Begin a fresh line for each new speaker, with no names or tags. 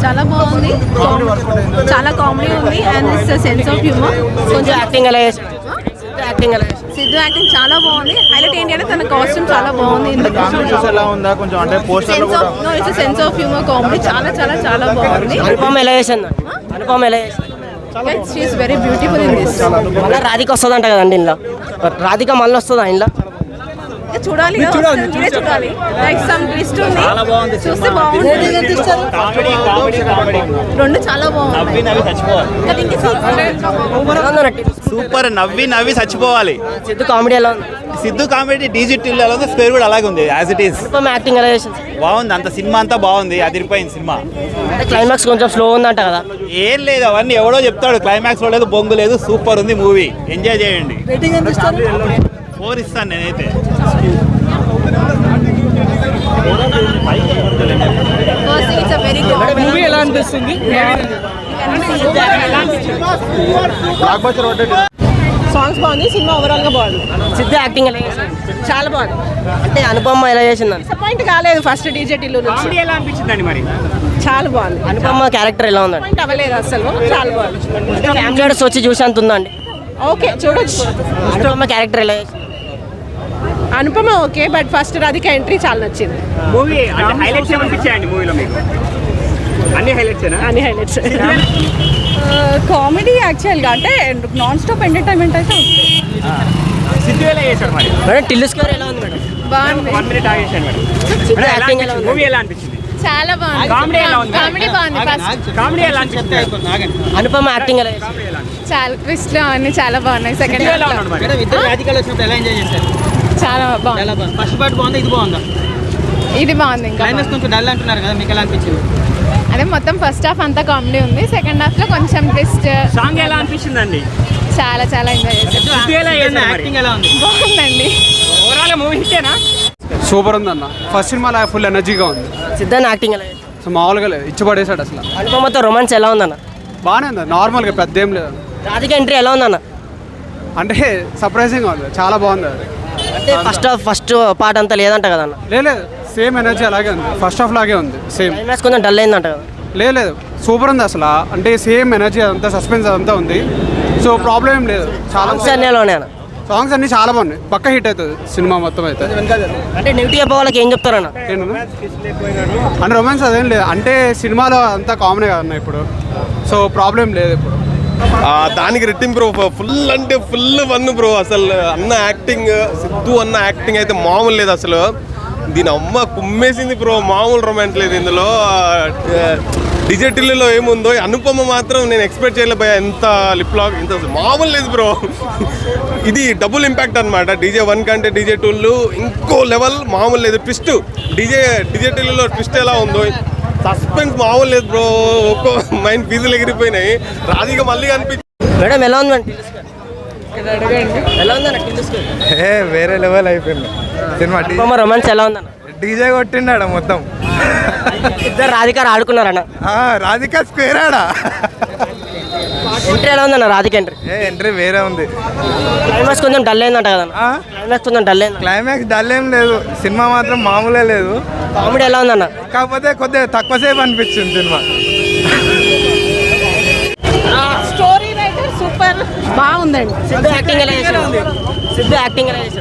చాలా బాగుంది, చాలా కామెడీ ఉంది అండ్ సెన్స్ ఆఫ్ హ్యూమర్.
కొంచెం యాక్టింగ్ ఎలా చేశాడు? యాక్టింగ్ ఎలా చేశాడు?
సిద్ధు యాక్టింగ్ చాలా బాగుంది. హైలైట్ ఏంటి అంటే తన కాస్ట్యూమ్ చాలా బాగుంది. సెన్స్ ఆఫ్ హ్యూమర్, కామెడీ చాలా చాలా చాలా బాగుంది.
అనుపమ ఎలా చేసింది? అనుపమ ఎలా చేసింది?
She is very beautiful in this.
మళ్ళీ రాధిక వస్తుందంట కదండి ఇంట్లో. రాధిక మళ్ళీ వస్తుందా ఇంట్లో?
చూడాలి, చూడాలి. లైక్ సమ్ ట్విస్ట్ ఉంది, చూస్తే బాగుంటుంది. రెండు చాలా బాగుంది.
సూపర్, నవ్వి నవ్వి చచ్చిపోవాలి.
సిద్ధు కామెడీ ఎలా ఉంది?
సిద్ధు కామెడీ డిజిటల్ ఎలా ఉంది, స్క్వేర్ కూడా అలాగే ఉంది as it is.
Anupama acting ఎలా చేసింది?
బాగుంది, అంత సినిమా అంతా బాగుంది, అదిరిపోయింది సినిమా.
అంటే క్లైమాక్స్ కొంచెం స్లో ఉందంట కదా.
ఏం లేదు, అవన్నీ ఎవడో చెప్తాడు. క్లైమాక్స్ లో లేదు, బొంగు లేదు, సూపర్ ఉంది మూవీ, ఎంజాయ్ చేయండి. 4 ఇస్తాను నేనైతే.
మూవీ ఎలా అనిపిస్తుంది?
సాంగ్స్ బాగుంది, సినిమా ఓవరాల్ గా బాగుంది.
సిద్ధు యాక్టింగ్ ఎలా చేసింది?
చాలా బాగుంది.
అంటే అనుపమ ఎలా చేసిందని
డిసప్పాయింట్ కాలేదు. ఫస్ట్ డీజే టిల్లు నుంచి
ఎలా అనిపించిందండి మరి?
చాలా బాగుంది.
అనుపమ క్యారెక్టర్ ఎలా ఉందండి?
డిసప్పాయింట్ అవ్వలేదు అసలు, చాలా బాగుంది.
ఫ్యామిలీ వచ్చి చూసి అంత ఉందండి.
ఓకే, చూడొచ్చు.
అనుపమ క్యారెక్టర్ ఎలా చేసింది?
Anupama okay, but first Radhika entry చాలా నచ్చింది.
మూవీ అంటే హైలైట్స్ ఏమనిపించాయండి మూవీలో మీకు? అన్ని హైలైట్స్
అన్ని హైలైట్స్.
కామెడీ యాక్చువల్గా అంటే నాన్ స్టాప్ ఎంటర్టైన్మెంట్ అయితే ఉంది.
సిద్ధు ఎలా చేశాడు మరి?
మేడం టిల్లు స్కోర్ ఎలా ఉంది మేడం?
బాగుంది.
1 మినిట్ ఆగేశాడు మేడం.
సిద్ధు యాక్టింగ్ ఎలా ఉంది?
మూవీ ఎలా అనిపించింది?
చాలా బాగుంది.
కామెడీ ఎలా ఉంది?
కామెడీ బాగుంది. ఫస్ట్
కామెడీ ఎలా అనిపించింది?
అనుపమ యాక్టింగ్ ఎలా చేసింది?
కామెడీ ఎలా అనిపించింది?
చాలా ట్విస్ట్లు అన్ని చాలా బాగున్నాయి. సెకండ్
సిద్ధు ఎలా ఉన్నాడు మరి?
ఇద్దరు రాధికలు వచ్చినప్పుడు ఎలా ఎంజాయ్ చేశారు?
చాలా బాగుంది.
ఎలా బాగుంది? ఫస్ట్ పార్ట్ బాగుందా, ఇది బాగుందా?
ఇది బాగుంది. ఇంకా
క్లైమాక్స్ కొంచెం డల్ అంటున్నారు కదా, మీకు ఎలా అనిపించింది?
అదే మొత్తం ఫస్ట్ హాఫ్ అంతా కామెడీ ఉంది, సెకండ్ హాఫ్ లో కొంచెం ట్విస్ట్.
సాంగ్ ఎలా అనిపించిందండి?
చాలా చాలా ఎంజాయ్ చేశాను.
సిద్ధు ఎలా చేశాడు మరి?
యాక్టింగ్ ఎలా ఉంది?
బాగుందండి.
ఓవరాల్ మూవీ హిట్టేనా?
సూపర్ ఉందన్న. ఫస్ట్ సినిమా ఫుల్ ఎనర్జీగా ఉంది.
సిద్ధాన్ని యాక్టింగ్ ఎలా చేసింది?
సో మామూలుగా లేదు, ఇచ్చిపడేశాడు అసలు.
అనుపమతో రొమాన్స్ ఎలా ఉందన్న?
బాగానే ఉంది, నార్మల్గా పెద్ద ఏం లేదు.
రాధిక ఎంట్రీ ఎలా ఉందన్న?
అంటే సర్ప్రైజింగ్గా ఉంది, చాలా బాగుంది అది.
అంటే ఫస్ట్ పార్ట్ అంతా లేదంట కదన్న.
లేదు, సేమ్ ఎనర్జీ అలాగే ఉంది, ఫస్ట్ హాఫ్ లాగే ఉంది సేమ్.
క్లైమాక్స్ కొంచెం డల్ అయిందంట కదా.
లేదు, సూపర్ ఉంది అసలు. అంటే సేమ్ ఎనర్జీ అదంతా, సస్పెన్స్ అదంతా ఉంది. సో ప్రాబ్లం ఏం లేదు, చాలా
అన్నేలోనే అన్న.
సాంగ్స్ అన్ని చాలా బాగున్నాయి, పక్క హిట్ అవుతుంది సినిమా మొత్తం అయితే.
అంటే నెగిటివ్ చెప్పే వాళ్ళకి ఏం చెప్తారన్న?
ఏంటన్నా అంటే రొమాన్స్ అదేం లేదు, అంటే సినిమాలో అంతా కామనే కదన్న ఇప్పుడు, సో ప్రాబ్లం లేదు ఇప్పుడు.
దానికి రెట్టింపు బ్రో, ఫుల్ అంటే ఫుల్ వన్ బ్రో. అసలు అన్న యాక్టింగ్, సిద్ధు అన్న యాక్టింగ్ అయితే మామూలు లేదు అసలు. దీని అమ్మ కుమ్మేసింది బ్రో, మామూలు రొమాన్స్ లేదు ఇందులో. డిజిటల్లో ఏముందో, అనుపమ మాత్రం నేను ఎక్స్పెక్ట్ చేయలేకపోయా. ఎంత లిప్ లాక్, ఇంత మామూలు లేదు బ్రో. ఇది డబుల్ ఇంపాక్ట్ అనమాట. DJ 1 కంటే DJ 2 ఇంకో లెవెల్, మామూలు లేదు. ట్విస్ట్ డిజిటల్లో ట్విస్ట్ ఎలా ఉందో, సస్పెన్స్ మామూలు లేదు బ్రో. ఒక్కో మైండ్ ఫీజులు ఎగిరిపోయినాయి. రాధిక మళ్ళీ కనిపించింది.
మేడం ఎలా ఉందండి? ఎలా ఉందన్న టిల్లు స్కోర్?
వేరే లెవెల్ అయిపోయింది సినిమా.
అనుపమ రొమాన్స్ ఎలా ఉందన్న?
డీజే కొట్టిండాడ మొత్తం.
ఇద్దరు రాధిక ఆడుకున్నారన్న.
రాధిక స్క్వేర్ ఆడా.
ఎంట్రీ ఎలా ఉందన్న రాధిక ఎంట్రీ?
ఎంట్రీ వేరే ఉంది.
క్లైమాక్స్ కొంచెం డల్ అయిందంట కదన్న. క్లైమాక్స్ కొంచెం డల్ అయింది.
క్లైమాక్స్ డల్ ఏం లేదు, సినిమా మాత్రం మామూలే లేదు.
కామెడీ ఎలా ఉందన్న?
కాకపోతే కొద్దిగా తక్కువసేపు అనిపించింది సినిమా.
స్టోరీ రైటర్ సూపర్, బాగుందండి.
సిద్ధు యాక్టింగ్ ఎలా చేశాడు? సిద్ధు యాక్టింగ్ ఎలా చేశాడు?